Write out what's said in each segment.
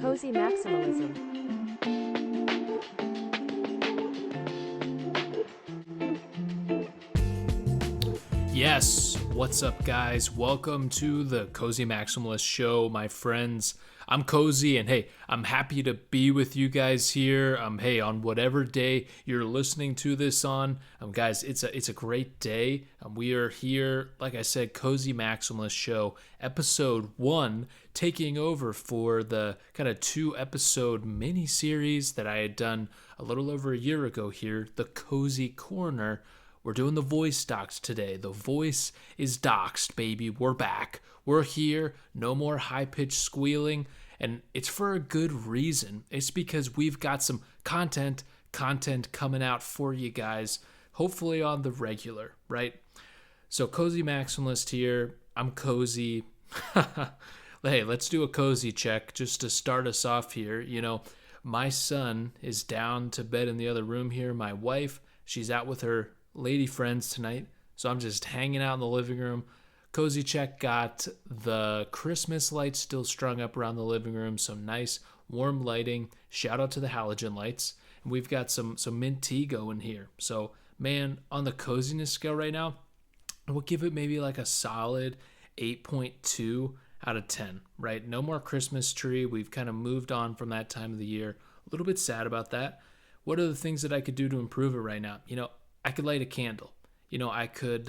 Cozy maximalism. Yes, what's up, guys? Welcome to the Cozy Maximalist Show, my friends. I'm Cozy, and hey, I'm happy to be with you guys here. Hey, on whatever day you're listening to this on, guys, it's a great day. We are here, like I said, Cozy Maximalist Show, episode 1, taking over for the kind of 2-episode mini series that I had done a little over a year ago here, the Cozy Corner. We're doing the voice docs today. The voice is doxed, baby. We're back. We're here. No more high-pitched squealing. And it's for a good reason. It's because we've got some content coming out for you guys, hopefully on the regular, right? So Cozy Maximalist here. I'm Cozy. Hey, let's do a cozy check just to start us off here. You know, my son is down to bed in the other room here. My wife, she's out with her lady friends tonight, so I'm just hanging out in the living room. Cozy check got the Christmas lights still strung up around the living room, some nice warm lighting. Shout out to the halogen lights, and we've got some mint tea going here. So man, on the coziness scale right now, we'll give it maybe like a solid 8.2 out of 10, right? No more Christmas tree. We've kind of moved on from that time of the year. A little bit sad about that. What are the things that I could do to improve it right now? You know, I could light a candle. You know, I could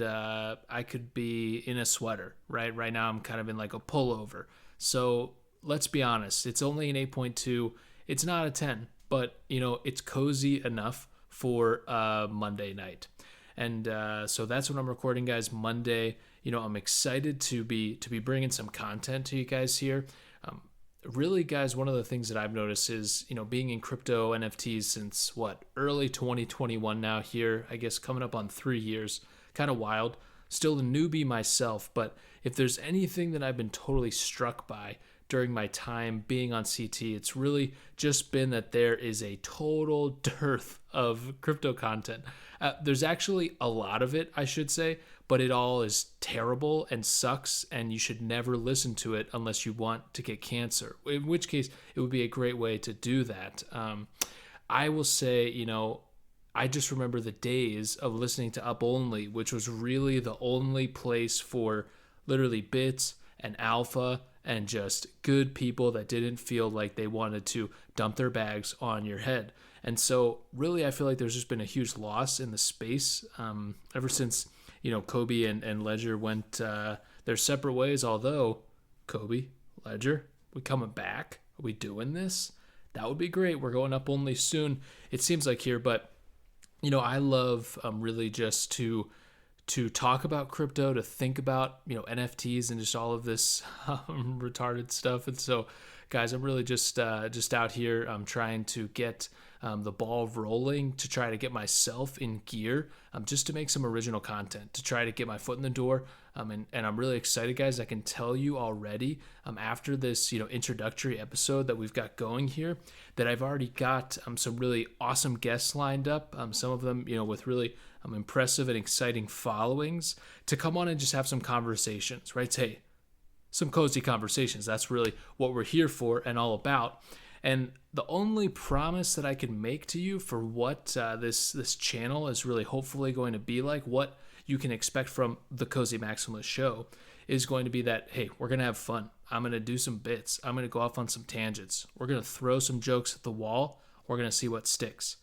be in a sweater, right? Right now I'm kind of in like a pullover. So let's be honest, it's only an 8.2. It's not a 10, but you know, it's cozy enough for Monday night. And so that's when I'm recording, guys, Monday. You know, I'm excited to be bringing some content to you guys here. Really, guys, one of the things that I've noticed is, you know, being in crypto NFTs since early 2021 now here, I guess coming up on 3 years, kind of wild. Still a newbie myself, but if there's anything that I've been totally struck by during my time being on CT, it's really just been that there is a total dearth of crypto content. There's actually a lot of it, I should say, but it all is terrible and sucks, and you should never listen to it unless you want to get cancer, in which case it would be a great way to do that. I will say, you know, I just remember the days of listening to Up Only, which was really the only place for literally bits and alpha and just good people that didn't feel like they wanted to dump their bags on your head. And so really, I feel like there's just been a huge loss in the space ever since, you know, Kobe and Ledger went their separate ways. Although, Kobe, Ledger, we coming back? Are we doing this? That would be great. We're going Up Only soon, it seems like here. But, you know, I love really just to talk about crypto, to think about, you know, NFTs and just all of this retarded stuff. And so, guys, I'm really just out here trying to get the ball rolling, to try to get myself in gear, just to make some original content, to try to get my foot in the door. And I'm really excited, guys. I can tell you already, after this, you know, introductory episode that we've got going here, that I've already got some really awesome guests lined up. Some of them, you know, with really impressive and exciting followings, to come on and just have some conversations, right? Hey, some cozy conversations. That's really what we're here for and all about. And the only promise that I can make to you for what this channel is really hopefully going to be like, what you can expect from the Cozy Maximalist Show, is going to be that, hey, we're going to have fun. I'm going to do some bits. I'm going to go off on some tangents. We're going to throw some jokes at the wall. We're going to see what sticks.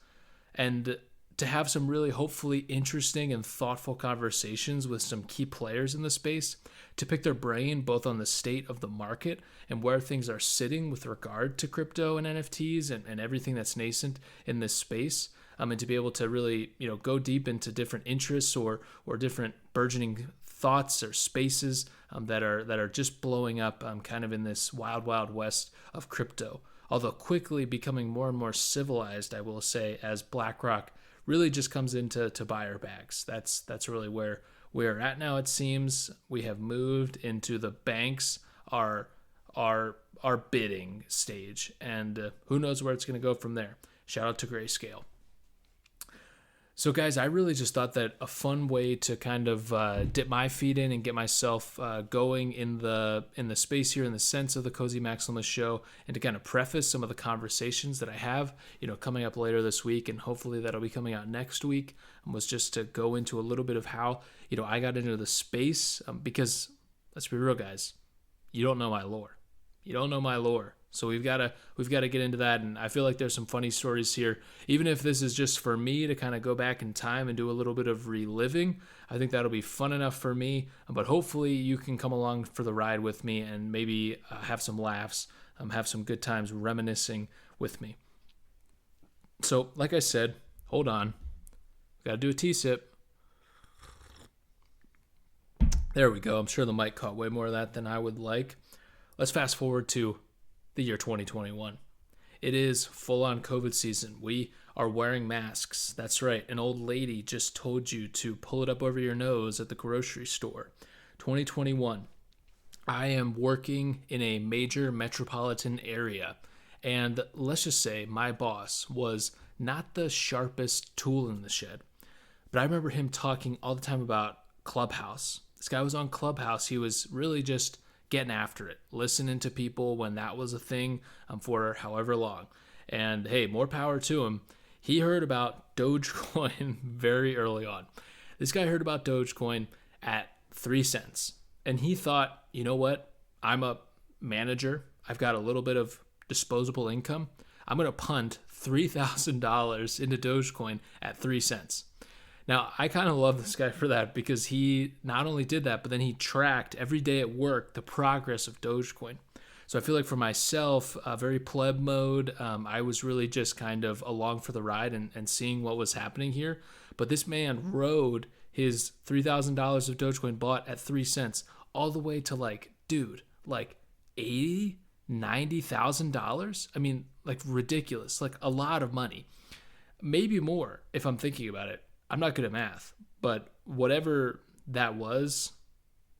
And to have some really hopefully interesting and thoughtful conversations with some key players in the space, to pick their brain both on the state of the market and where things are sitting with regard to crypto and NFTs and everything that's nascent in this space, and to be able to really, you know, go deep into different interests or different burgeoning thoughts or spaces that are just blowing up kind of in this wild west of crypto. Although quickly becoming more and more civilized, I will say, as BlackRock really just comes into buy our bags. That's really where we're at now. It seems we have moved into the banks are bidding stage, and who knows where it's going to go from there. Shout out to Grayscale. So, guys, I really just thought that a fun way to kind of dip my feet in and get myself going in the space here, in the sense of the Cozy Maximalist Show, and to kind of preface some of the conversations that I have, coming up later this week, and hopefully that'll be coming out next week, was just to go into a little bit of how I got into the space, because let's be real, guys, you don't know my lore. You don't know my lore. So we've got to get into that, and I feel like there's some funny stories here. Even if this is just for me to kind of go back in time and do a little bit of reliving, I think that'll be fun enough for me. But hopefully you can come along for the ride with me and maybe have some laughs, have some good times reminiscing with me. So, like I said, hold on. Got to do a T-sip. There we go. I'm sure the mic caught way more of that than I would like. Let's fast forward to the year 2021. It is full-on COVID season. We are wearing masks. That's right. An old lady just told you to pull it up over your nose at the grocery store. 2021. I am working in a major metropolitan area, and let's just say my boss was not the sharpest tool in the shed. But I remember him talking all the time about Clubhouse. This guy was on Clubhouse. He was really just getting after it, listening to people when that was a thing for however long. And hey, more power to him. He heard about Dogecoin very early on. This guy heard about Dogecoin at 3 cents. And he thought, you know what? I'm a manager. I've got a little bit of disposable income. I'm going to punt $3,000 into Dogecoin at 3 cents. Now, I kind of love this guy for that, because he not only did that, but then he tracked every day at work the progress of Dogecoin. So I feel like for myself, very pleb mode, I was really just kind of along for the ride and seeing what was happening here. But this man rode his $3,000 of Dogecoin bought at 3 cents all the way to like $80,000, $90,000. I mean, like ridiculous, like a lot of money, maybe more if I'm thinking about it. I'm not good at math, but whatever that was,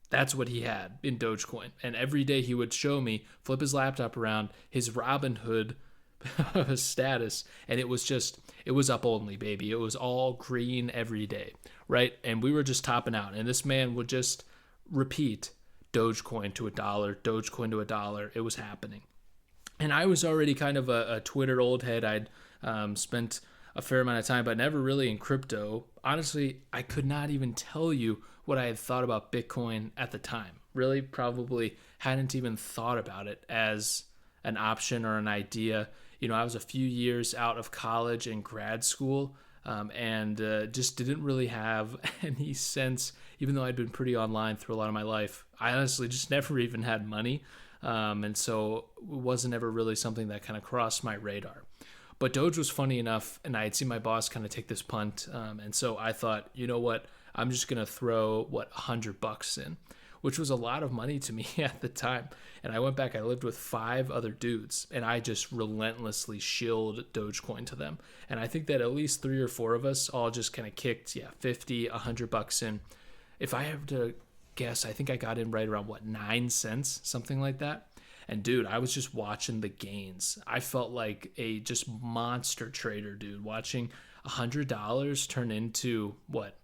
that's what he had in Dogecoin. And every day he would show me, flip his laptop around, his Robinhood status, and it was up only, baby. It was all green every day, right? And we were just topping out. And this man would just repeat Dogecoin to $1, Dogecoin to $1. It was happening. And I was already kind of a Twitter old head. I'd spent a fair amount of time, but never really in crypto. Honestly, I could not even tell you what I had thought about Bitcoin at the time. Really, probably hadn't even thought about it as an option or an idea. I was a few years out of college and grad school, and just didn't really have any sense, even though I'd been pretty online through a lot of my life. I honestly just never even had money, and so it wasn't ever really something that kind of crossed my radar. But Doge was funny enough, and I had seen my boss kind of take this punt, and so I thought, you know what, I'm just going to throw, $100 in, which was a lot of money to me at the time. And I went back, I lived with 5 other dudes, and I just relentlessly shilled Dogecoin to them. And I think that at least 3 or 4 of us all just kind of kicked, $50, $100 in. If I have to guess, I think I got in right around, 9 cents, something like that. And dude, I was just watching the gains. I felt like a just monster trader, dude, watching $100 turn into what?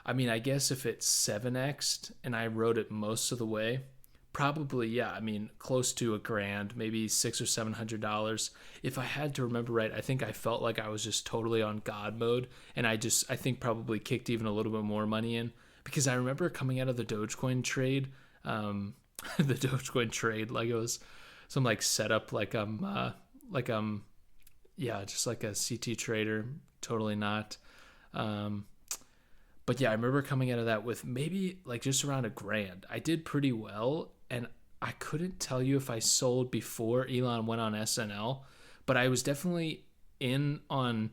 I mean, I guess if it's 7x'd and I rode it most of the way, probably, yeah, I mean, close to $1,000, maybe $600 or $700. If I had to remember right, I think I felt like I was just totally on God mode. And I think probably kicked even a little bit more money in, because I remember coming out of the Dogecoin trade, like it was some setup, just like a CT trader, totally not. But yeah, I remember coming out of that with maybe just around $1,000. I did pretty well, and I couldn't tell you if I sold before Elon went on SNL, but I was definitely in on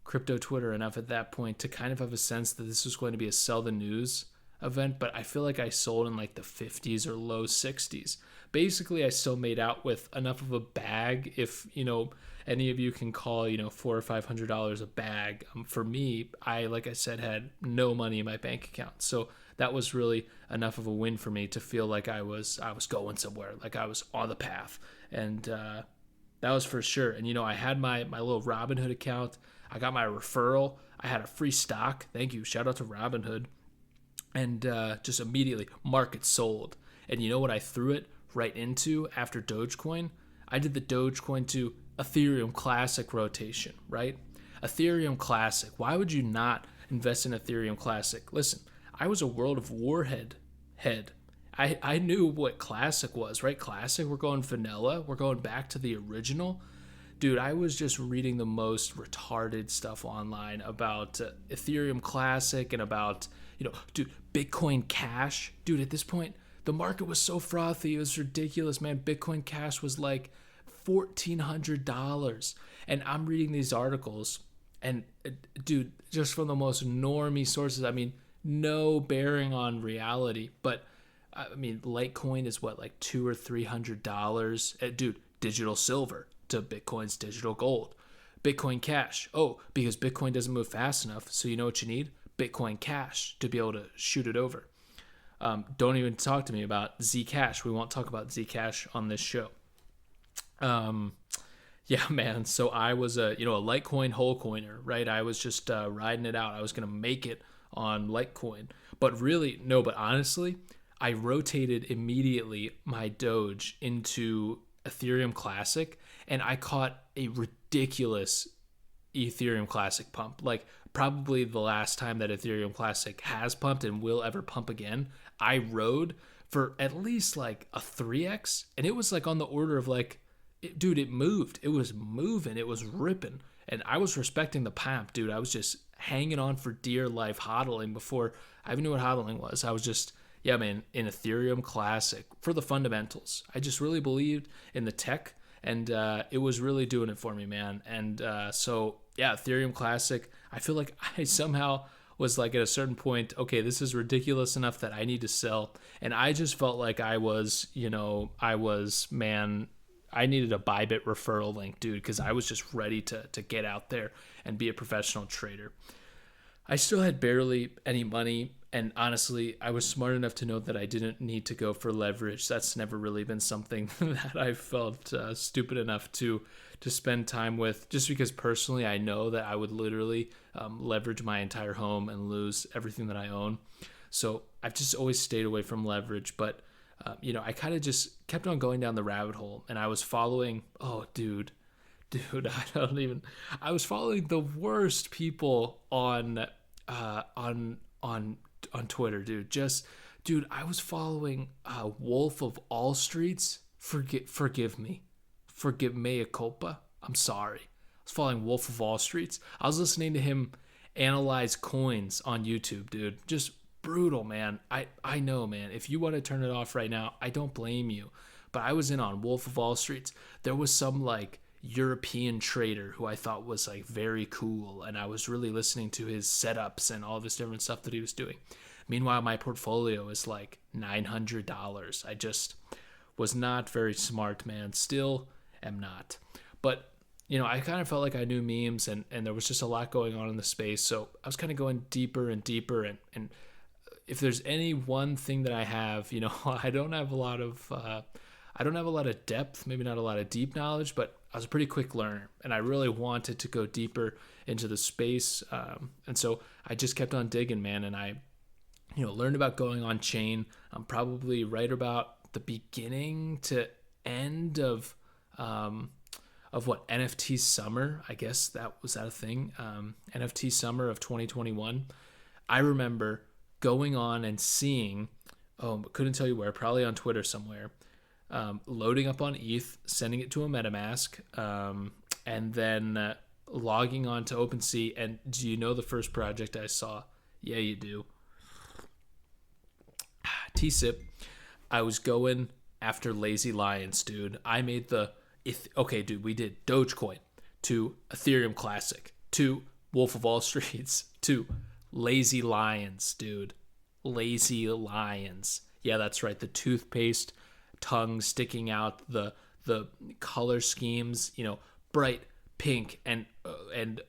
crypto Twitter enough at that point to kind of have a sense that this was going to be a sell the news event. But I feel like I sold in the 50s or low 60s. Basically, I still made out with enough of a bag, if any of you can call $400 or $500 a bag. For me, like I said, had no money in my bank account, so that was really enough of a win for me to feel like I was going somewhere, like I was on the path. And That was for sure. And I had my little Robinhood account. I got my referral. I had a free stock. Thank you. Shout out to Robinhood. And just immediately market sold. And you know what I threw it right into after Dogecoin? I did the Dogecoin to Ethereum Classic rotation, right? Ethereum Classic. Why would you not invest in Ethereum Classic? Listen, I was a World of Warhead head. I knew what Classic was, right? Classic, we're going vanilla. We're going back to the original. Dude, I was just reading the most retarded stuff online about Ethereum Classic and about, dude, Bitcoin Cash. Dude, at this point, the market was so frothy. It was ridiculous, man. Bitcoin Cash was like $1,400. And I'm reading these articles, and dude, just from the most normie sources, I mean, no bearing on reality, but I mean, Litecoin is what, like $200 or $300? Dude, digital silver to Bitcoin's digital gold. Bitcoin Cash. Oh, because Bitcoin doesn't move fast enough. So you know what you need? Bitcoin Cash to be able to shoot it over. Don't even talk to me about Zcash. We won't talk about Zcash on this show. Yeah, man. So I was a Litecoin whole coiner, right? I was just riding it out. I was gonna make it on Litecoin, but really no. But honestly, I rotated immediately my Doge into Ethereum Classic, and I caught a ridiculous Ethereum Classic pump. Like probably the last time that Ethereum Classic has pumped and will ever pump again. I rode for at least like a 3x, and it was like on the order of like, dude, it moved. It was moving. It was ripping. And I was respecting the pump, dude. I was just hanging on for dear life, hodling before I even knew what hodling was. I was just, yeah, man, in Ethereum Classic for the fundamentals. I just really believed in the tech, and it was really doing it for me, man. And so, yeah, Ethereum Classic, I feel like I somehow was like at a certain point, okay, this is ridiculous enough that I need to sell. And I just felt like I was, man, I needed a Bybit referral link, dude, because I was just ready to get out there and be a professional trader. I still had barely any money, and honestly, I was smart enough to know that I didn't need to go for leverage. That's never really been something that I felt stupid enough to spend time with, just because personally I know that I would literally leverage my entire home and lose everything that I own. So I've just always stayed away from leverage, but I kind of just kept on going down the rabbit hole, and I was following, I was following the worst people on Twitter, dude. I was following Wolf of All Streets. Forgive me. Forgive mea culpa. I'm sorry. I was following Wolf of All Streets. I was listening to him analyze coins on YouTube, dude. Just brutal, man. I know, man. If you want to turn it off right now, I don't blame you. But I was in on Wolf of All Streets. There was some like European trader who I thought was like very cool, and I was really listening to his setups and all this different stuff that he was doing. Meanwhile, my portfolio is like $900. I just was not very smart, man. Still am not. But I kind of felt like I knew memes, and there was just a lot going on in the space. So I was kind of going deeper and deeper, and if there's any one thing that I have, I don't have a lot of depth, maybe not a lot of deep knowledge, but I was a pretty quick learner, and I really wanted to go deeper into the space. And so I just kept on digging, man. And I, learned about going on chain. I'm probably right about the beginning to end of what, NFT summer, I guess that a thing. NFT summer of 2021. I remember going on and seeing, couldn't tell you where, probably on Twitter somewhere, loading up on ETH, sending it to a MetaMask, and then logging on to OpenSea. And do you know the first project I saw? Yeah, you do. TSIP. I was going after Lazy Lions, dude. I made we did Dogecoin to Ethereum Classic to Wolf of All Streets to Lazy Lions, dude. Lazy Lions. Yeah, that's right. The toothpaste tongue sticking out, the color schemes, bright pink and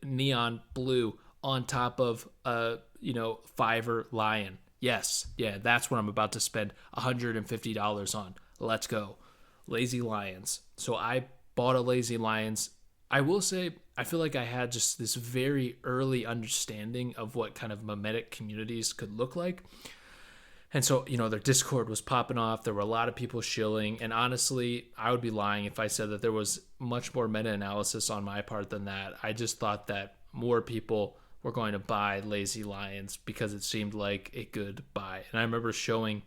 neon blue on top of Fiverr lion. Yes, yeah, that's what I'm about to spend $150 on. Let's go. Lazy Lions. So I bought a Lazy Lions. I will say, I feel like I had just this very early understanding of what kind of memetic communities could look like. And so, their Discord was popping off. There were a lot of people shilling. And honestly, I would be lying if I said that there was much more meta-analysis on my part than that. I just thought that more people were going to buy Lazy Lions because it seemed like a good buy. And I remember showing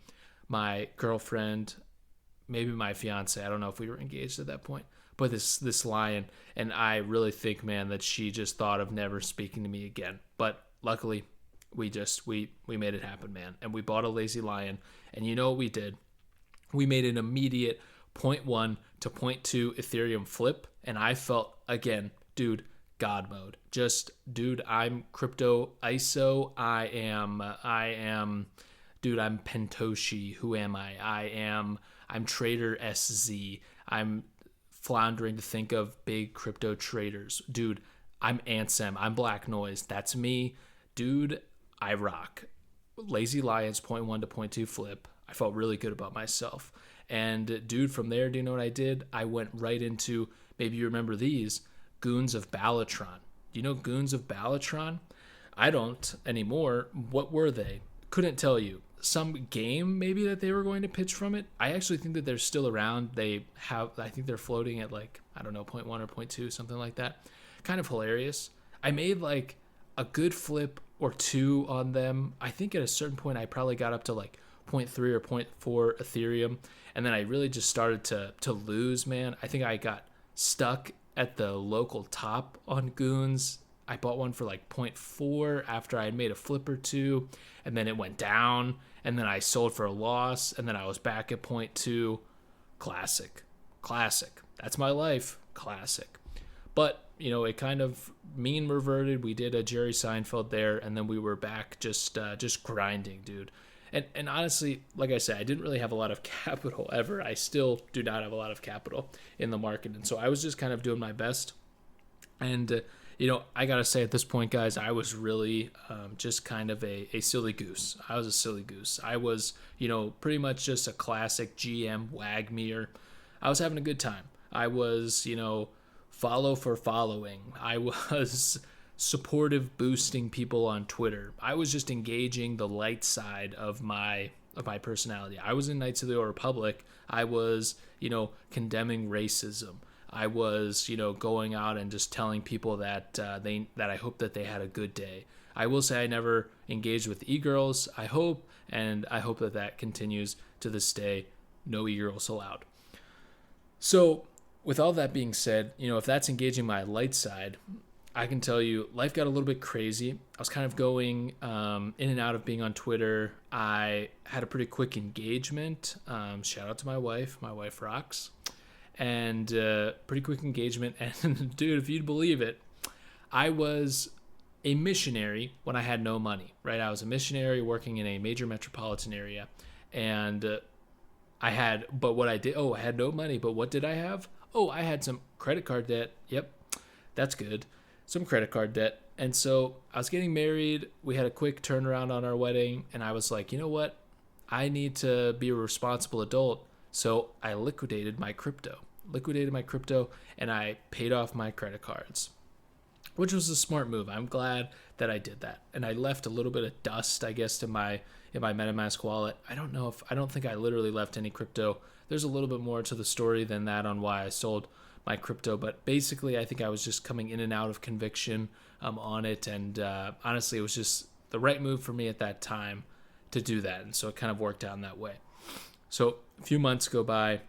my girlfriend, maybe my fiance, I don't know if we were engaged at that point, but this lion. And I really think, man, that she just thought of never speaking to me again. But luckily, we made it happen, man. And we bought a Lazy Lion. And you know what we did? We made an immediate 0.1 to 0.2 Ethereum flip. And I felt, again, dude, God mode. Just, dude, I'm crypto ISO. Dude, I'm Pentoshi. Who am I? I'm Trader SZ. I'm floundering to think of big crypto traders. Dude, I'm Ansem. I'm Black Noise. That's me. Dude, I rock. Lazy Lions 0.1 to 0.2 flip. I felt really good about myself. And dude, from there, do you know what I did? I went right into, maybe you remember these, Goons of Balatron. Do you know Goons of Balatron? I don't anymore. What were they? Couldn't tell you. Some game maybe that they were going to pitch from it. I actually think that they're still around. I think they're floating at like, I don't know, 0.1 or 0.2, something like that. Kind of hilarious. I made like a good flip or two on them. I think at a certain point I probably got up to like 0.3 or 0.4 Ethereum, and then I really just started to lose, man. I think I got stuck at the local top on Goons. I bought one for like 0.4 after I had made a flip or two, and then it went down, and then I sold for a loss, and then I was back at 0.2. Classic. That's my life. Classic. But it kind of mean reverted. We did a Jerry Seinfeld there, and then we were back just grinding, dude. And honestly, like I said, I didn't really have a lot of capital ever. I still do not have a lot of capital in the market, and so I was just kind of doing my best. And I gotta say at this point, guys, I was really just kind of a silly goose. I was a silly goose. I was pretty much just a classic GM Wagmere. I was having a good time. I was follow for following. I was supportive boosting people on Twitter. I was just engaging the light side of my personality. I was in Knights of the Old Republic. I was, condemning racism. I was, going out and just telling people that that I hope that they had a good day. I will say I never engaged with e-girls. I hope that continues to this day. No e-girls allowed. So, with all that being said, if that's engaging my light side, I can tell you life got a little bit crazy. I was kind of going in and out of being on Twitter. I had a pretty quick engagement. Shout out to my wife. My wife rocks. And pretty quick engagement. And dude, if you'd believe it, I was a missionary when I had no money, right? I was a missionary working in a major metropolitan area. And I had no money, but what did I have? Oh, I had some credit card debt. Yep, that's good. Some credit card debt. And so I was getting married. We had a quick turnaround on our wedding. And I was like, you know what? I need to be a responsible adult. So I liquidated my crypto, and I paid off my credit cards, which was a smart move. I'm glad that I did that. And I left a little bit of dust, I guess, in my MetaMask wallet. I don't think I literally left any crypto. There's a little bit more to the story than that on why I sold my crypto, but basically I think I was just coming in and out of conviction on it, and honestly it was just the right move for me at that time to do that, and so it kind of worked out in that way. So a few months go by.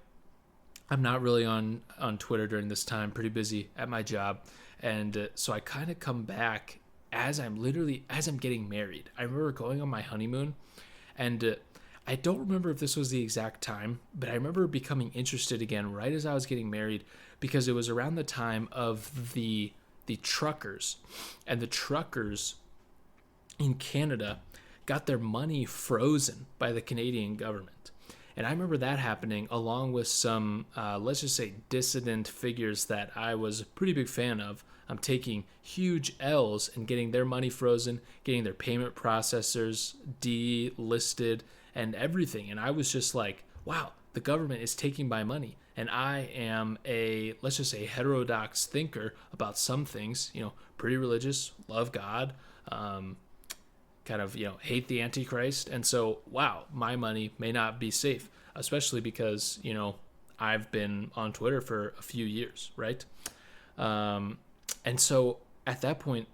I'm not really on Twitter during this time, pretty busy at my job, and so I kind of come back as I'm getting married. I remember going on my honeymoon, and I don't remember if this was the exact time, but I remember becoming interested again right as I was getting married, because it was around the time of the truckers, and the truckers in Canada got their money frozen by the Canadian government. And I remember that happening along with some, let's just say, dissident figures that I was a pretty big fan of. I'm taking huge L's and getting their money frozen, getting their payment processors delisted and everything. And I was just like, wow, the government is taking my money, and I am a, let's just say, heterodox thinker about some things, pretty religious, love God, kind of, hate the Antichrist. And so, wow, my money may not be safe, especially because, I've been on Twitter for a few years, right? And so at that point,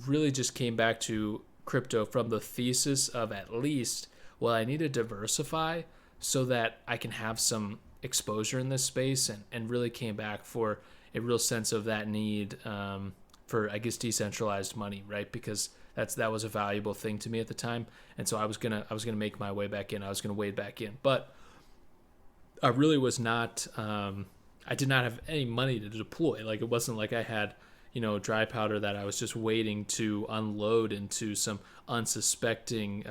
really just came back to crypto from the thesis of at least, well, I need to diversify so that I can have some exposure in this space, and really came back for a real sense of that need for, I guess, decentralized money, right? Because that was a valuable thing to me at the time. And so I was gonna make my way back in. I was gonna wade back in. But I really was not, I did not have any money to deploy. Like, it wasn't like I had, dry powder that I was just waiting to unload into some unsuspecting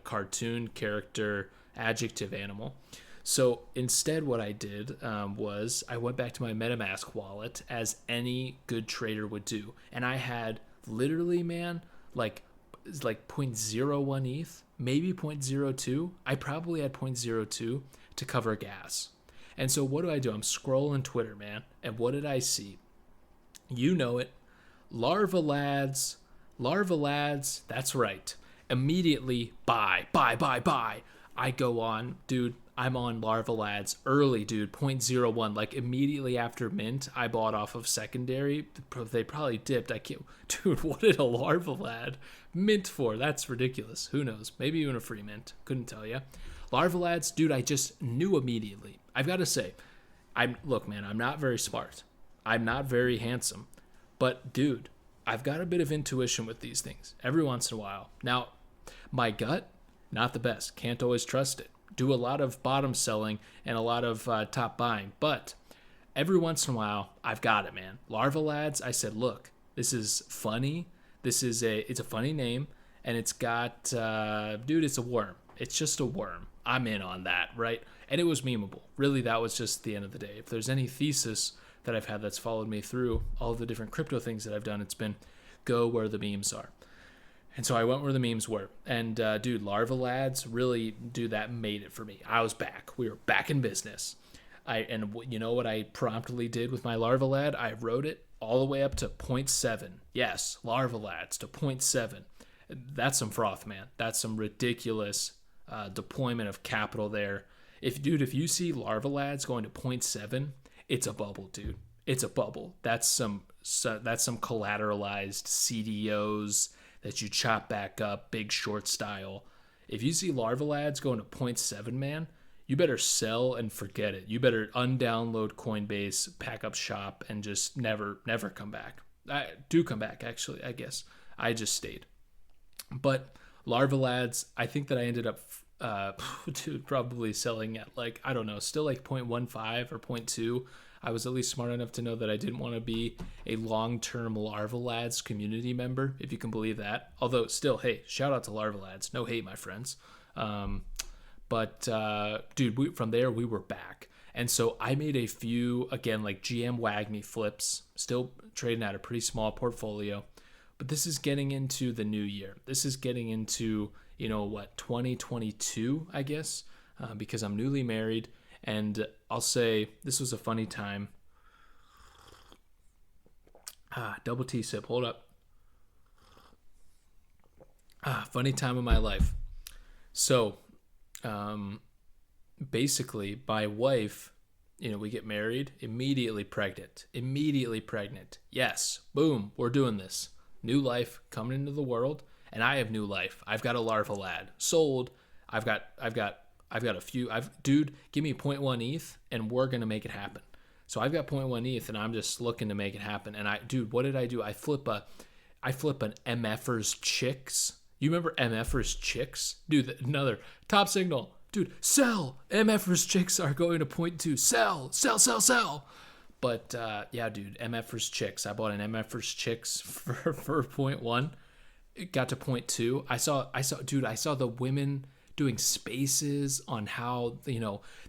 cartoon character adjective animal. So instead what I did was I went back to my MetaMask wallet, as any good trader would do. And I had literally, man, like 0.01 ETH, maybe 0.02. I probably had 0.02 to cover gas. And so what do? I'm scrolling Twitter, man. And what did I see? You know it. Larva lads. That's right. Immediately buy. I go on, dude. I'm on Larva Lads early, dude. 0.01. Like, immediately after mint, I bought off of secondary. They probably dipped. I can't. Dude, what did a Larva Lad mint for? That's ridiculous. Who knows? Maybe even a free mint. Couldn't tell you. Larva Lads, dude, I just knew immediately. I've got to say, look, man, I'm not very smart. I'm not very handsome. But, dude, I've got a bit of intuition with these things every once in a while. Now, my gut, not the best. Can't always trust it. Do a lot of bottom selling and a lot of top buying. But every once in a while, I've got it, man. Larva Lads, I said, look, this is funny. It's a funny name. And it's got, dude, it's a worm. It's just a worm. I'm in on that, right? And it was memeable. Really, that was just the end of the day. If there's any thesis that I've had that's followed me through all of the different crypto things that I've done, it's been go where the memes are. And so I went where the memes were. And, dude, Larva Lads, really, dude, that made it for me. I was back. We were back in business. And you know what I promptly did with my Larva Lad? I wrote it all the way up to 0.7. Yes, Larva Lads to 0.7. That's some froth, man. That's some ridiculous deployment of capital there. If you see Larva Lads going to 0.7, it's a bubble, dude. It's a bubble. That's some collateralized CDOs that you chop back up, big short style. If you see Larva Lads going to 0.7, man, you better sell and forget it. You better undownload Coinbase, pack up shop, and just never come back. I do come back, actually, I guess. I just stayed. But Larva Lads, I think that I ended up, dude, probably selling at still like 0.15 or 0.2. I was at least smart enough to know that I didn't want to be a long-term Larva Lads community member, if you can believe that. Although still, hey, shout out to Larva Lads. No hate, my friends. But dude, from there, we were back. And so I made a few, again, like GM Wagme flips, still trading at a pretty small portfolio. But this is getting into the new year. This is getting into, 2022, I guess, because I'm newly married. And I'll say this was a funny time. Double T sip. Hold up. Funny time of my life. So, basically, my wife, we get married, immediately pregnant. Yes, boom, we're doing this. New life coming into the world, and I have new life. I've got a Larva Lad sold. I've got a few. Dude, give me 0.1 ETH, and we're gonna make it happen. So I've got 0.1 ETH, and I'm just looking to make it happen. And dude, what did I do? I flip an MFers Chicks. You remember MFers Chicks? Dude, another top signal. Dude, sell. MFers Chicks are going to 0.2. Sell. But yeah, dude, MFers Chicks. I bought an MFers Chicks for 0.1. It got to 0.2. I saw the women doing spaces on how,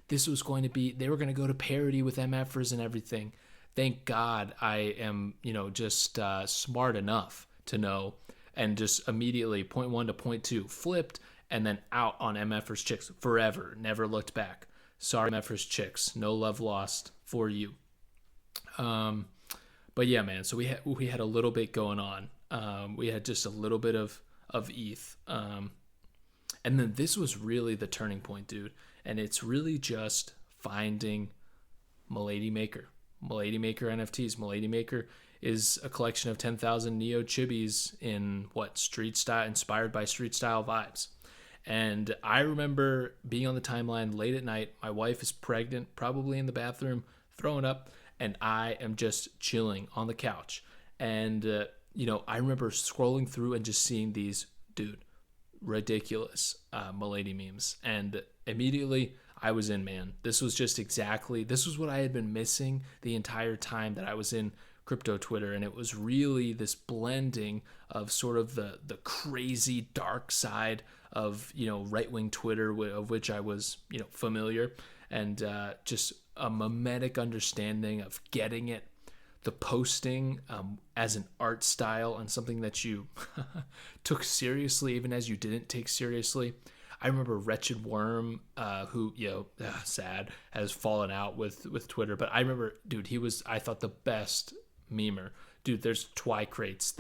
this was going to be, they were going to go to parity with MFers and everything. Thank God I am, just smart enough to know, and just immediately 0.1 to 0.2 flipped, and then out on MFers Chicks forever, never looked back. Sorry, Memphis chicks. No love lost for you. Um, but yeah, man. So we had a little bit going on. We had just a little bit of ETH. And then this was really the turning point, dude. And it's really just finding Milady Maker. Milady Maker NFTs. Milady Maker is a collection of 10,000 neo chibis in what street style, inspired by street style vibes. And I remember being on the timeline late at night. My wife is pregnant, probably in the bathroom, throwing up, and I am just chilling on the couch. And I remember scrolling through and just seeing these, dude, ridiculous Milady memes, and immediately I was in, man. This was what I had been missing the entire time that I was in crypto Twitter. And it was really this blending of sort of the crazy dark side of right-wing Twitter, of which I was familiar, and just a mimetic understanding of getting it, the posting as an art style and something that you took seriously even as you didn't take seriously. I remember Wretched Worm, who, sad, has fallen out with Twitter. But I remember, dude, he was, I thought, the best memer. Dude, there's Twycrates.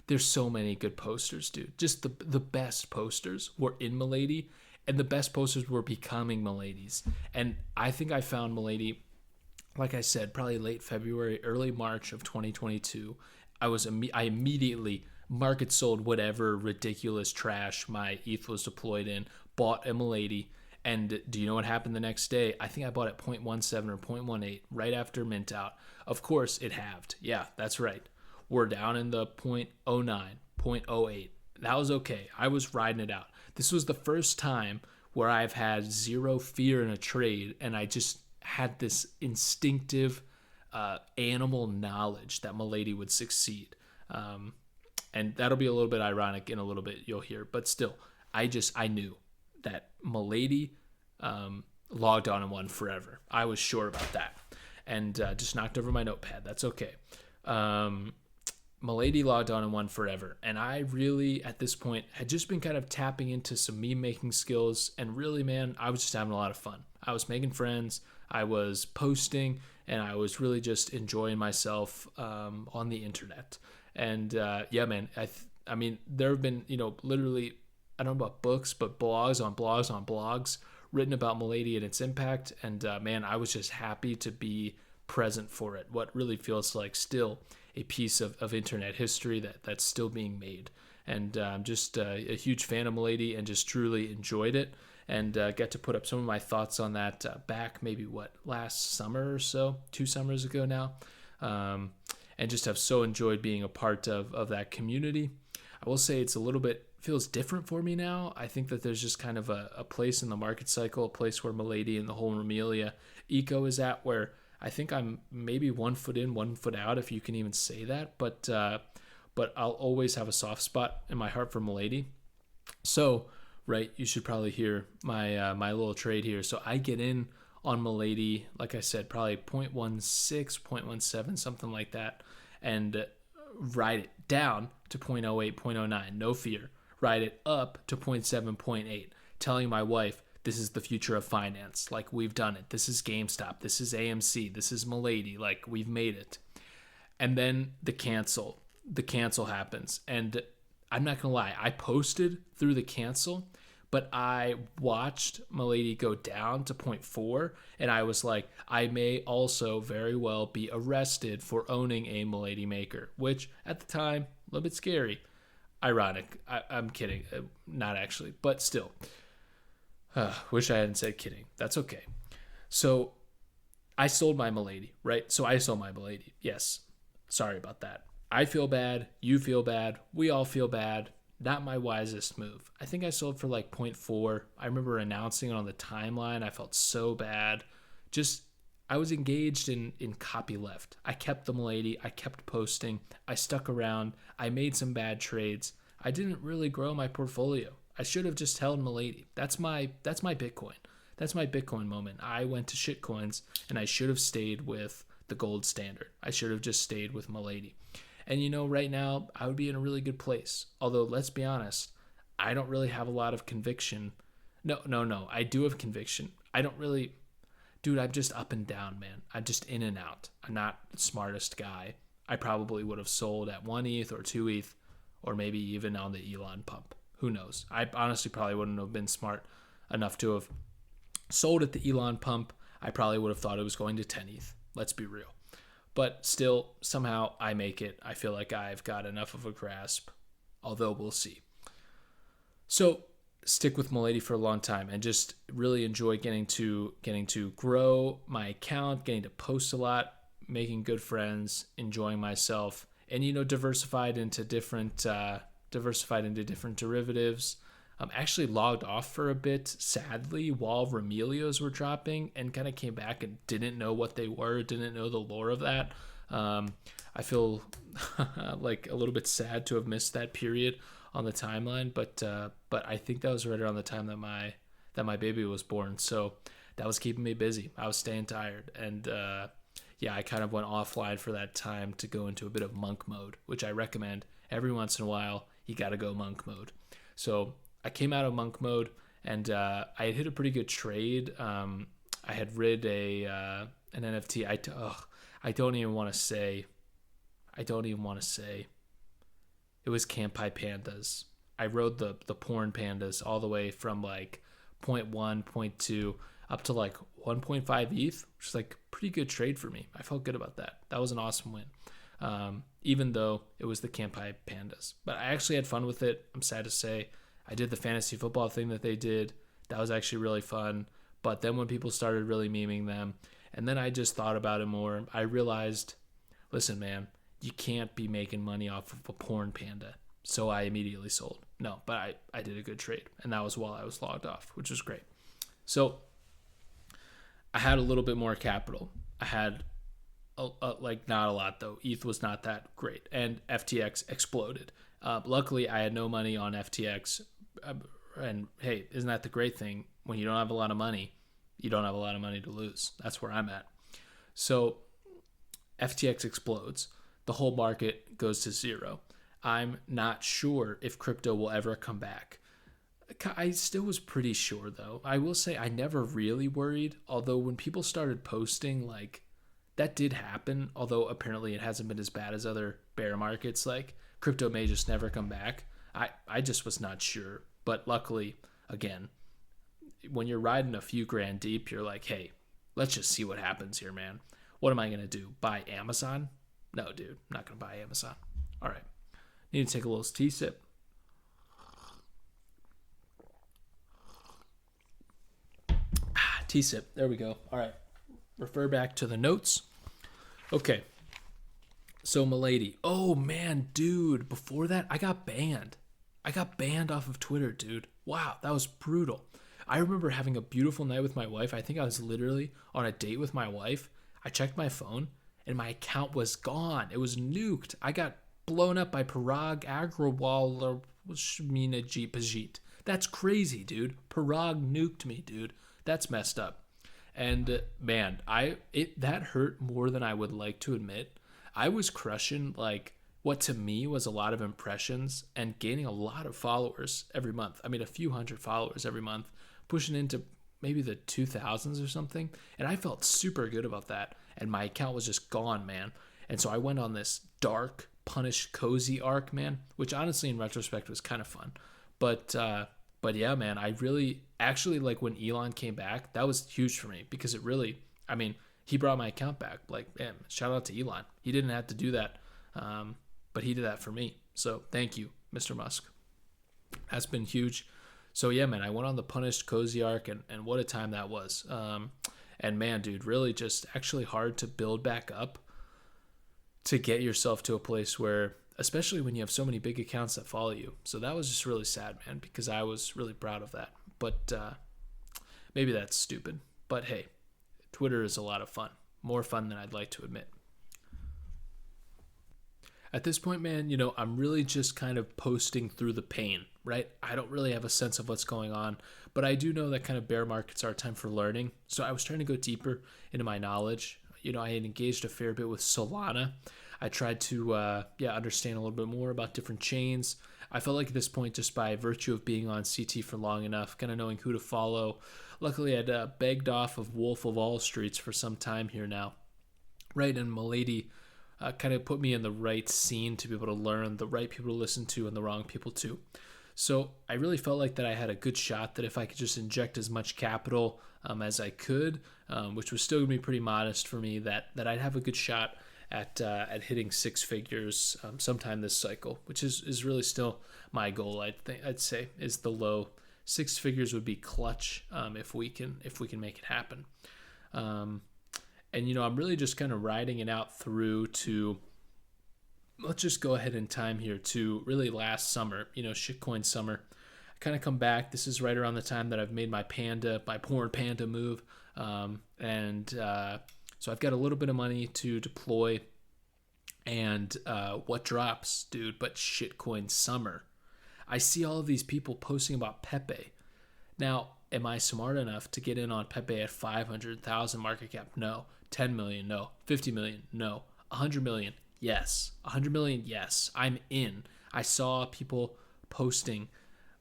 There's so many good posters, dude. Just the best posters were in Milady, and the best posters were becoming Miladies. And I think I found Milady, like I said, probably late February, early March of 2022. I immediately market sold whatever ridiculous trash my ETH was deployed in, bought a Milady, and do you know what happened the next day? I think I bought at 0.17 or 0.18 right after mint out. Of course, it halved. Yeah, that's right. We're down in the 0.09, 0.08. That was okay. I was riding it out. This was the first time where I've had zero fear in a trade, and I just had this instinctive animal knowledge that Milady would succeed. And that'll be a little bit ironic in a little bit, you'll hear. But still, I knew that Milady logged on and won forever. I was sure about that. And just knocked over my notepad. That's okay. Milady logged on and won forever. And I really, at this point, had just been kind of tapping into some meme making skills. And really, man, I was just having a lot of fun. I was making friends. I was posting. And I was really just enjoying myself on the internet. And yeah, man, I mean, there have been, literally, I don't know about books, but blogs on blogs on blogs written about Milady and its impact. And man, I was just happy to be present for it. What really feels like still a piece of internet history that's still being made. And I'm just a huge fan of Milady and just truly enjoyed it. And get to put up some of my thoughts on that back maybe, last summer or so, 2 summers ago now. And just have so enjoyed being a part of that community. I will say it's a little bit, feels different for me now. I think that there's just kind of a place in the market cycle, a place where Milady and the whole Remilia eco is at, where I think I'm maybe 1 foot in, 1 foot out, if you can even say that. But I'll always have a soft spot in my heart for Milady. So, right, you should probably hear my my little trade here. So I get in on Milady, like I said, probably 0.16, 0.17, something like that, and ride it down to 0.08, 0.09, no fear. Ride it up to 0.7, 0.8, telling my wife, this is the future of finance. Like, we've done it. This is GameStop. This is AMC. This is Milady. Like, we've made it. And then the cancel happens. And I'm not going to lie, I posted through the cancel, but I watched Milady go down to 0.4, and I was like, I may also very well be arrested for owning a Milady Maker, which at the time, a little bit scary. Ironic. I'm kidding. Not actually, but still. Wish I hadn't said kidding. That's okay. So I sold my Milady, right? So I sold my Milady. Yes. Sorry about that. I feel bad. You feel bad. We all feel bad. Not my wisest move. I think I sold for like 0.4. I remember announcing it on the timeline. I felt so bad. I was engaged in copyleft. I kept the Milady. I kept posting. I stuck around. I made some bad trades. I didn't really grow my portfolio. I should have just held Milady. That's my Bitcoin. That's my Bitcoin moment. I went to shitcoins, and I should have stayed with the gold standard. I should have just stayed with Milady. And right now, I would be in a really good place. Although, let's be honest, I don't really have a lot of conviction, No. I do have conviction. I don't really, dude. I'm just up and down, man. I'm just in and out. I'm not the smartest guy. I probably would have sold at 1 ETH or 2 ETH, or maybe even on the Elon pump. Who knows? I honestly probably wouldn't have been smart enough to have sold at the Elon pump. I probably would have thought it was going to 10 ETH. Let's be real. But still, somehow I make it. I feel like I've got enough of a grasp, although we'll see. So stick with Milady for a long time and just really enjoy getting to grow my account, getting to post a lot, making good friends, enjoying myself, and diversified into different derivatives. Actually logged off for a bit, sadly, while Remelios were dropping, and kind of came back and didn't know what they were, didn't know the lore of that. I feel like a little bit sad to have missed that period on the timeline, but I think that was right around the time that my baby was born, so that was keeping me busy. I was staying tired, and I kind of went offline for that time to go into a bit of monk mode, which I recommend every once in a while. You got to go monk mode. So I came out of monk mode, and I had hit a pretty good trade. I had rid an NFT. I don't even want to say. It was Campai Pandas. I rode the porn pandas all the way from like 0.1, 0.2 up to like 1.5 ETH, which is like pretty good trade for me. I felt good about that. That was an awesome win. Even though it was the Campai Pandas. But I actually had fun with it. I'm sad to say. I did the fantasy football thing that they did. That was actually really fun. But then when people started really memeing them, and then I just thought about it more, I realized, listen, man, you can't be making money off of a porn panda. So I immediately sold. No, but I did a good trade. And that was while I was logged off, which was great. So I had a little bit more capital. I had not a lot though. ETH was not that great. And FTX exploded. Luckily, I had no money on FTX. And hey, isn't that the great thing? When you don't have a lot of money, you don't have a lot of money to lose. That's where I'm at. So FTX explodes. The whole market goes to zero. I'm not sure if crypto will ever come back. I still was pretty sure, though. I will say I never really worried, although when people started posting, like, that did happen, although apparently it hasn't been as bad as other bear markets, like, crypto may just never come back. I just was not sure. But luckily, again, when you're riding a few grand deep, you're like, hey, let's just see what happens here, man. What am I going to do? Buy Amazon? No, dude, I'm not going to buy Amazon. All right. Need to take a little tea sip. Tea sip. There we go. All right. Refer back to the notes. Okay. So, Milady. Oh, man, dude. Before that, I got banned. I got banned off of Twitter, dude. Wow, that was brutal. I remember having a beautiful night with my wife. I think I was literally on a date with my wife. I checked my phone, and my account was gone. It was nuked. I got blown up by Parag Agrawal Pajit. That's crazy, dude. Parag nuked me, dude. That's messed up. And man, that hurt more than I would like to admit. I was crushing like what to me was a lot of impressions and gaining a lot of followers every month. I mean, a few hundred followers every month, pushing into maybe the 2000s or something. And I felt super good about that. And my account was just gone, man. And so I went on this dark, punished, cozy arc, man, which honestly in retrospect was kind of fun. But yeah, man, I really actually like when Elon came back, that was huge for me because it really, I mean, he brought my account back. Like, man, shout out to Elon. He didn't have to do that. But he did that for me. So thank you, Mr. Musk. That's been huge. So yeah, man, I went on the punished cozy arc and what a time that was. And man, dude, really just actually hard to build back up to get yourself to a place where, especially when you have so many big accounts that follow you. So that was just really sad, man, because I was really proud of that. But maybe that's stupid. But hey, Twitter is a lot of fun. More fun than I'd like to admit. At this point, man, I'm really just kind of posting through the pain, right? I don't really have a sense of what's going on, but I do know that kind of bear markets are a time for learning. So I was trying to go deeper into my knowledge. I had engaged a fair bit with Solana. I tried to understand a little bit more about different chains. I felt like at this point, just by virtue of being on CT for long enough, kind of knowing who to follow. Luckily, I'd begged off of Wolf of All Streets for some time here now, right? And Milady kind of put me in the right scene to be able to learn the right people to listen to and the wrong people to. So I really felt like that I had a good shot that if I could just inject as much capital as I could, which was still going to be pretty modest for me, that I'd have a good shot at hitting six figures sometime this cycle, which is really still my goal. I'd say is the low six figures would be clutch if we can make it happen. And I'm really just kind of riding it out through to, let's just go ahead in time here to really last summer, shitcoin summer. I kind of come back. This is right around the time that I've made my porn panda move. So I've got a little bit of money to deploy. And what drops, dude, but shitcoin summer. I see all of these people posting about Pepe. Now, am I smart enough to get in on Pepe at 500,000 market cap? No. 10 million? No. 50 million? No. 100 million? Yes. 100 million? Yes. I'm in. I saw people posting,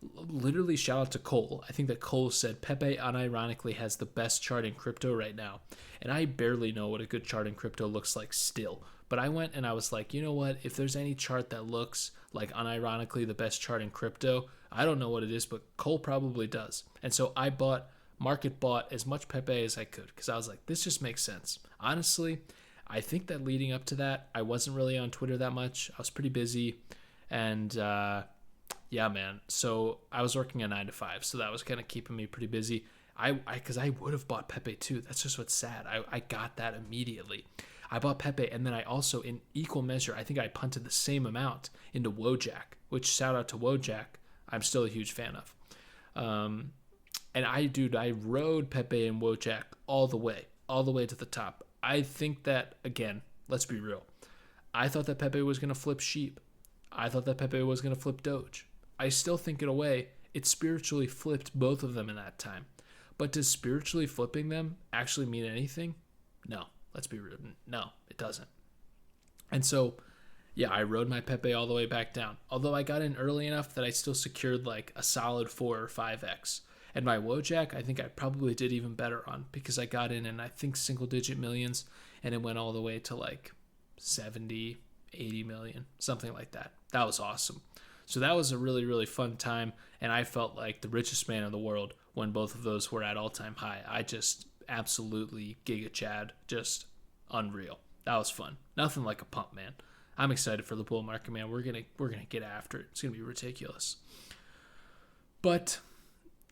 literally shout out to Cole. I think that Cole said Pepe unironically has the best chart in crypto right now. And I barely know what a good chart in crypto looks like still. But I went and I was like, you know what? If there's any chart that looks like unironically the best chart in crypto, I don't know what it is, but Cole probably does. And so I market bought as much Pepe as I could because I was like, this just makes sense. Honestly, I think that leading up to that, I wasn't really on Twitter that much. I was pretty busy. And yeah, man. So I was working a 9 to 5. So that was kind of keeping me pretty busy. Because I would have bought Pepe too. That's just what's sad. I got that immediately. I bought Pepe, and then I also, in equal measure, I think I punted the same amount into Wojak, which, shout out to Wojak, I'm still a huge fan of. And I rode Pepe and Wojak all the way to the top. I think that, again, let's be real. I thought that Pepe was going to flip sheep. I thought that Pepe was going to flip Doge. I still think in a way it spiritually flipped both of them in that time. But does spiritually flipping them actually mean anything? No. Let's be real. No, it doesn't. And so, yeah, I rode my Pepe all the way back down. Although I got in early enough that I still secured like a solid 4 or 5x. And my Wojak, I think I probably did even better on because I got in I think single digit millions and it went all the way to like 70, 80 million, something like that. That was awesome. So that was a really, really fun time. And I felt like the richest man in the world when both of those were at all-time high. I just absolutely giga chad, just unreal. That was fun. Nothing like a pump, man. I'm excited for the bull market, man. We're gonna get after it. It's gonna be ridiculous. But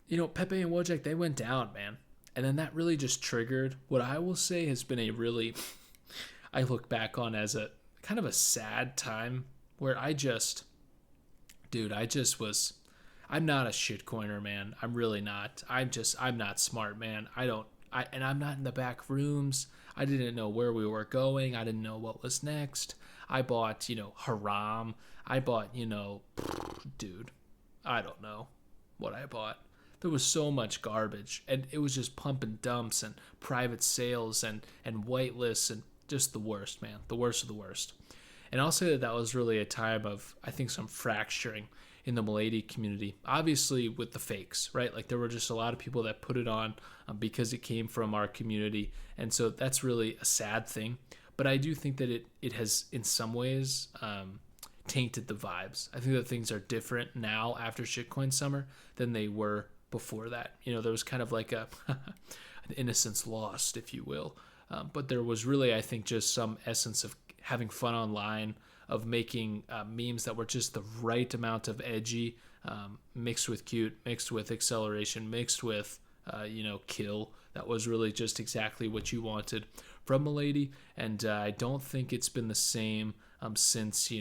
Pepe and Wojak, they went down, man, and then that really just triggered what I will say has been a really I look back on as a kind of a sad time where I'm not a shitcoiner, man. I'm really not. I'm not smart, man. And I'm not in the back rooms. I didn't know where we were going. I didn't know what was next. I bought, Haram. I bought, dude, I don't know what I bought. There was so much garbage, and it was just pump and dumps and private sales and whitelists and just the worst, man. The worst of the worst. And I'll say that was really a time of, I think, some fracturing in the Milady community, obviously with the fakes, right? Like there were just a lot of people that put it on because it came from our community. And so that's really a sad thing. But I do think that it has in some ways tainted the vibes. I think that things are different now after shitcoin summer than they were before that. There was kind of like an innocence lost, if you will. But there was really, I think, just some essence of having fun online, of making memes that were just the right amount of edgy, mixed with cute, mixed with acceleration, mixed with, kill. That was really just exactly what you wanted from Milady. And I don't think it's been the same since,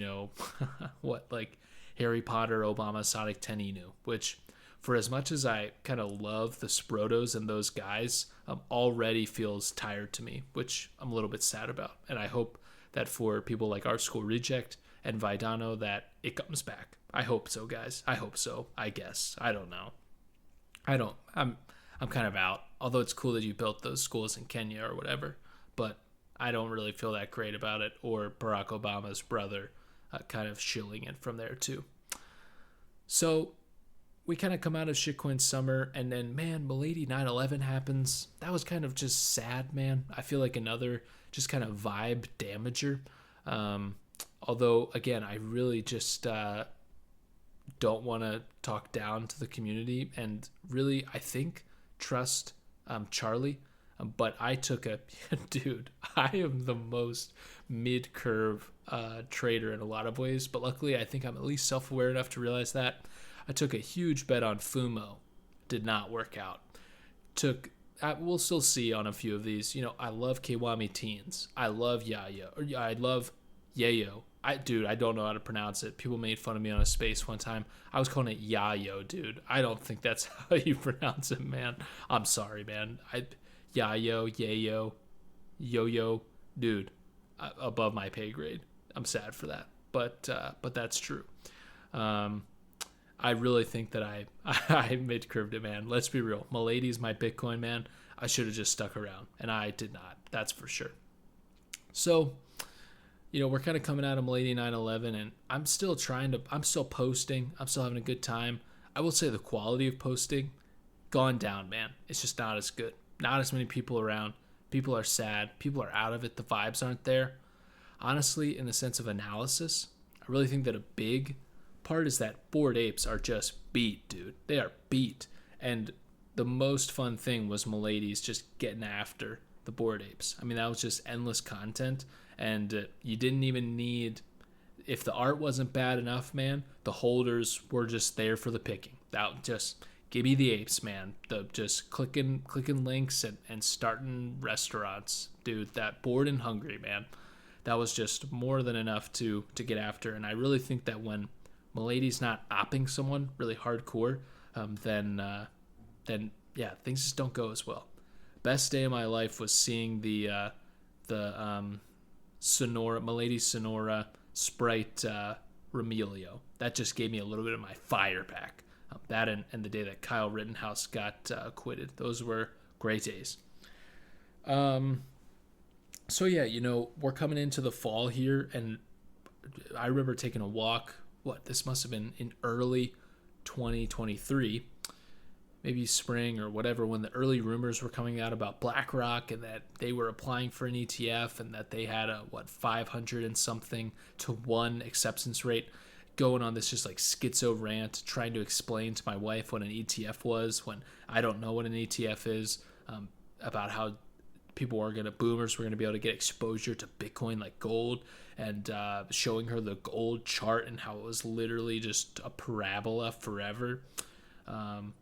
like Harry Potter, Obama, Sonic 10 Inu, which for as much as I kind of love the Sprotos and those guys, already feels tired to me, which I'm a little bit sad about. And I hope that for people like Art School Reject and Vidano that it comes back. I hope so, guys. I hope so. I guess. I don't know. I'm kind of out. Although it's cool that you built those schools in Kenya or whatever, but I don't really feel that great about it. Or Barack Obama's brother kind of shilling it from there too. So we kind of come out of shitcoin summer, and then man, Milady 9/11 happens. That was kind of just sad, man. I feel like another just kind of vibe damager. Although again, I really just don't want to talk down to the community, and really I think trust Charlie. But I took a dude. I am the most mid curve trader in a lot of ways, but luckily I think I'm at least self aware enough to realize that. I took a huge bet on Fumo, did not work out. We'll still see on a few of these. I love Kiwami Teens. I love Yayo. Or I love Yayo. I don't know how to pronounce it. People made fun of me on a space one time. I was calling it Yayo, dude. I don't think that's how you pronounce it, man. I'm sorry, man. Yayo, Yayo, Yo-Yo, dude, above my pay grade. I'm sad for that, but that's true. I really think that I mid-curved it, man. Let's be real. Milady's my Bitcoin, man. I should have just stuck around, and I did not. That's for sure. So, we're kind of coming out of Milady 9/11, and I'm still posting. I'm still having a good time. I will say the quality of posting gone down, man. It's just not as good. Not as many people around. People are sad. People are out of it. The vibes aren't there. Honestly, in the sense of analysis, I really think that a big part is that Bored Apes are just beat, dude. They are beat. And the most fun thing was Milady's just getting after the Bored Apes. I mean, that was just endless content. And you didn't even need, if the art wasn't bad enough, man, the holders were just there for the picking. That just give me the apes, man. The just clicking links and starting restaurants, dude. That Bored and Hungry, man. That was just more than enough to get after. And I really think that when Milady's not opping someone really hardcore, then things just don't go as well. Best day of my life was seeing the Sonora Milady Sonora Sprite Remilio. That just gave me a little bit of my fire back. That and the day that Kyle Rittenhouse got acquitted. Those were great days. So yeah, we're coming into the fall here, and I remember taking a walk. This must have been in early 2023, maybe spring or whatever, when the early rumors were coming out about BlackRock and that they were applying for an ETF and that they had a 500 and something to 1 acceptance rate, going on this just like schizo rant, trying to explain to my wife what an ETF was when I don't know what an ETF is, about how boomers were going to be able to get exposure to Bitcoin like gold, and showing her the gold chart and how it was literally just a parabola forever. And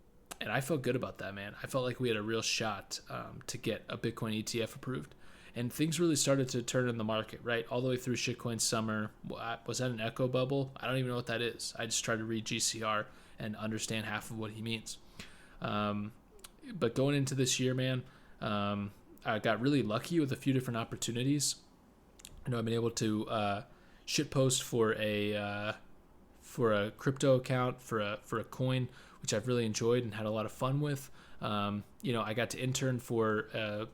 I felt good about that, man. I felt like we had a real shot to get a Bitcoin ETF approved. And things really started to turn in the market, right? All the way through shitcoin summer. Was that an echo bubble? I don't even know what that is. I just tried to read GCR and understand half of what he means. But going into this year, man, I got really lucky with a few different opportunities. I've been able to shitpost for a crypto account for a coin, which I've really enjoyed and had a lot of fun with. I got to intern for a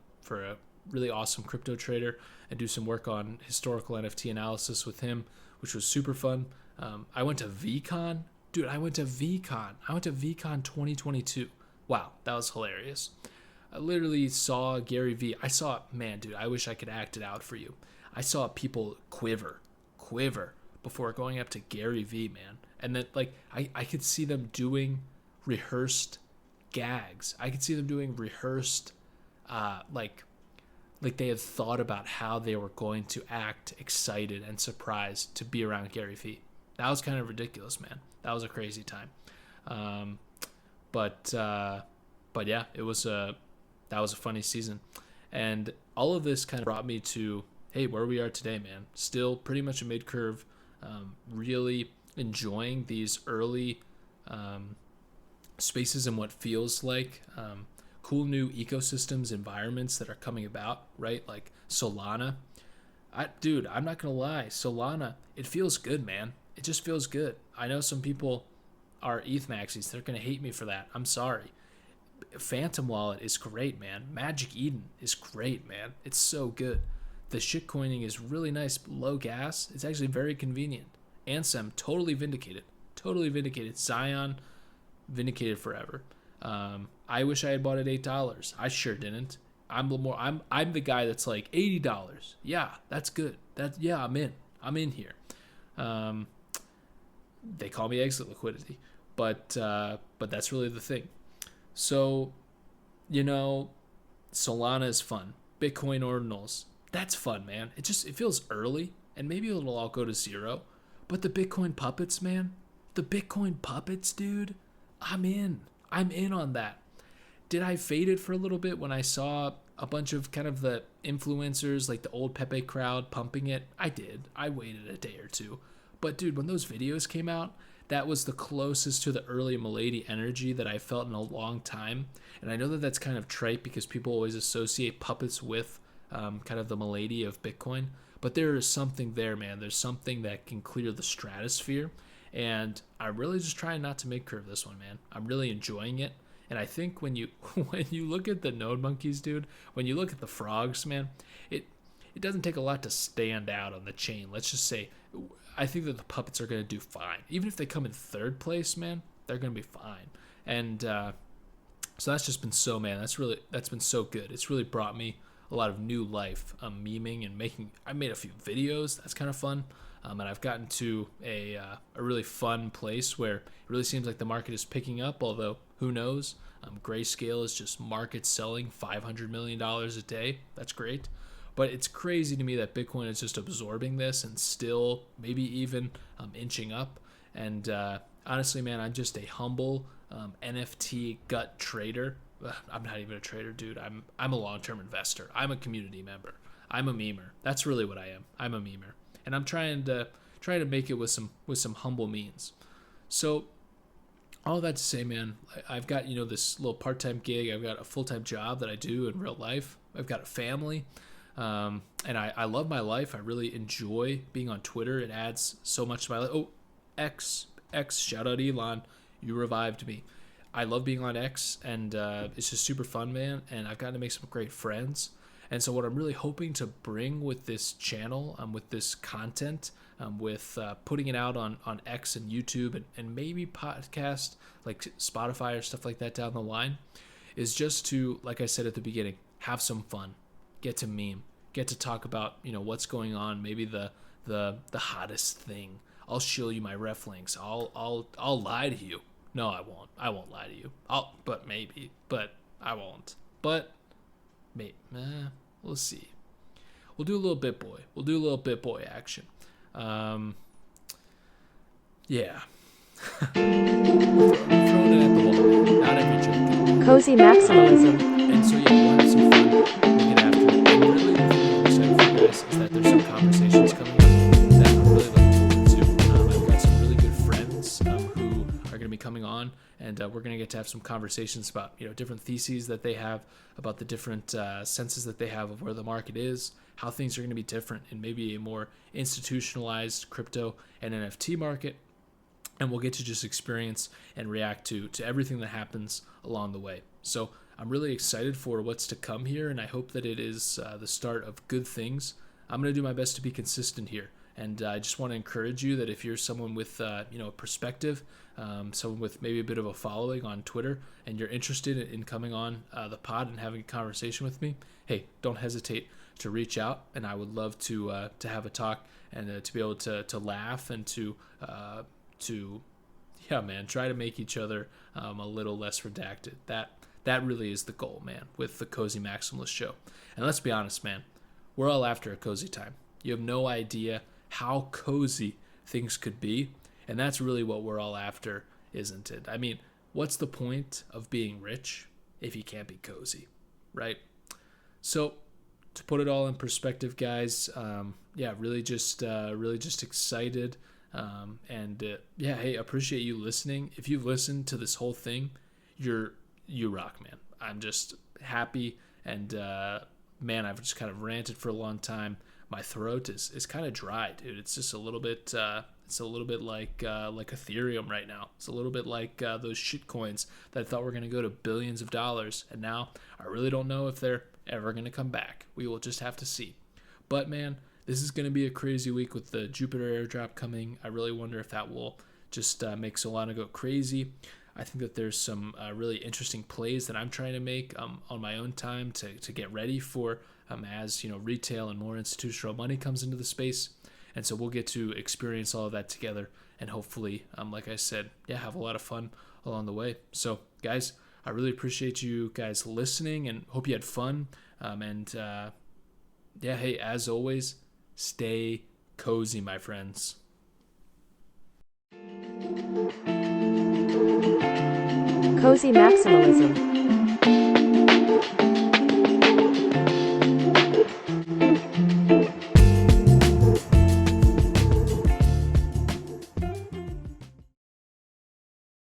really awesome crypto trader and do some work on historical NFT analysis with him, which was super fun. I went to VCon. Dude, I went to VCon 2022. Wow, that was hilarious. I literally saw Gary Vee. I wish I could act it out for you. I saw people quiver before going up to Gary Vee, man. And then, I could see them doing rehearsed gags. I could see them doing rehearsed, like they had thought about how they were going to act excited and surprised to be around Gary Vee. That was kind of ridiculous, man. That was a crazy time. But yeah, that was a funny season. And all of this kind of brought me to, hey, where we are today, man. Still pretty much a mid-curve, really enjoying these early spaces and what feels like cool new ecosystems, environments that are coming about, right? Like Solana. I'm not going to lie. Solana, it feels good, man. It just feels good. I know some people are ETH maxis. They're going to hate me for that. I'm sorry. Phantom Wallet is great, man. Magic Eden is great, man. It's so good. the shitcoining is really nice, low gas. It's actually very convenient. Ansem, totally vindicated. Totally vindicated. Zion, vindicated forever. I wish I had bought it $8. I sure didn't. I'm the guy that's like $80. Yeah, that's good. I'm in. I'm in here. They call me exit liquidity, but that's really the thing. So, Solana is fun. Bitcoin ordinals, that's fun, man. It feels early, and maybe it'll all go to zero. But the Bitcoin puppets, man, the Bitcoin puppets, dude, I'm in on that. Did I fade it for a little bit when I saw a bunch of kind of the influencers, like the old Pepe crowd, pumping it? I did. I waited a day or two. But dude, when those videos came out, that was the closest to the early Milady energy that I felt in a long time. And I know that that's kind of trite because people always associate puppets with kind of the Milady of Bitcoin. But there is something there, man. There's something that can clear the stratosphere. And I'm really just trying not to make curve this one, man. I'm really enjoying it. And I think when you look at the node monkeys, dude, when you look at the frogs, man, it doesn't take a lot to stand out on the chain. Let's just say, I think that the puppets are going to do fine. Even if they come in third place, man, they're going to be fine. And so that's just been that's been so good. It's really brought me a lot of new life. Memeing and I made a few videos. That's kind of fun. And I've gotten to a really fun place where it really seems like the market is picking up, although who knows? Grayscale is just market selling $500 million a day. That's great. But it's crazy to me that Bitcoin is just absorbing this and still maybe even inching up. And honestly, man, I'm just a humble NFT gut trader. I'm not even a trader, dude. I'm a long-term investor. I'm a community member. I'm a memer. That's really what I am. I'm a memer. And I'm trying to make it with some humble means. So all that to say, man, I've got this little part-time gig. I've got a full-time job that I do in real life. I've got a family, and I love my life. I really enjoy being on Twitter. It adds so much to my life. Oh, X, shout out Elon, you revived me. I love being on X, and it's just super fun, man. And I've gotten to make some great friends. And so what I'm really hoping to bring with this channel, with this content, with putting it out on X and YouTube and maybe podcast like Spotify or stuff like that down the line, is just to, like I said at the beginning, have some fun, get to meme, get to talk about what's going on, maybe the hottest thing. I'll show you my ref links. I'll lie to you. No, I won't. I won't lie to you. But I won't. But maybe, we'll see. We'll do a little BitBoy. We'll do a little BitBoy action. Yeah. We're throwing it at the wall. Not every joke. Cozy maximalism. And so, yeah, we'll have some fun. We'll get after it. And really, the thing I'm excited for, guys, is that there's some conversations coming up that I'm really looking forward to. I've got some really good friends who are going to be coming on, and we're going to get to have some conversations about different theses that they have, about the different senses that they have of where the market is, how things are going to be different in maybe a more institutionalized crypto and NFT market. And we'll get to just experience and react to everything that happens along the way. So I'm really excited for what's to come here, and I hope that it is the start of good things. I'm going to do my best to be consistent here. And I just want to encourage you that if you're someone with a perspective, someone with maybe a bit of a following on Twitter, and you're interested in coming on the pod and having a conversation with me, hey, don't hesitate to reach out, and I would love to have a talk and to be able to laugh and to try to make each other a little less redacted. That really is the goal, man, with the Cozy Maximalist Show. And let's be honest, man, we're all after a cozy time. You have no idea how cozy things could be, and that's really what we're all after, isn't it? I mean, what's the point of being rich if you can't be cozy, right? So to put it all in perspective, guys, really just excited. Hey, appreciate you listening. If you've listened to this whole thing, you rock, man. I'm just happy, and man, I've just kind of ranted for a long time. My throat is kind of dry, dude. It's just a little bit like Ethereum right now. It's a little bit like those shit coins that I thought were going to go to billions of dollars, and now I really don't know if they're ever going to come back. We will just have to see. But man, this is going to be a crazy week with the Jupiter airdrop coming. I really wonder if that will just make Solana go crazy. I think that there's some really interesting plays that I'm trying to make on my own time to get ready for as retail and more institutional money comes into the space. And so we'll get to experience all of that together and hopefully, like I said, have a lot of fun along the way. So guys, I really appreciate you guys listening and hope you had fun. Hey, as always, stay cozy, my friends. Cozy maximalism.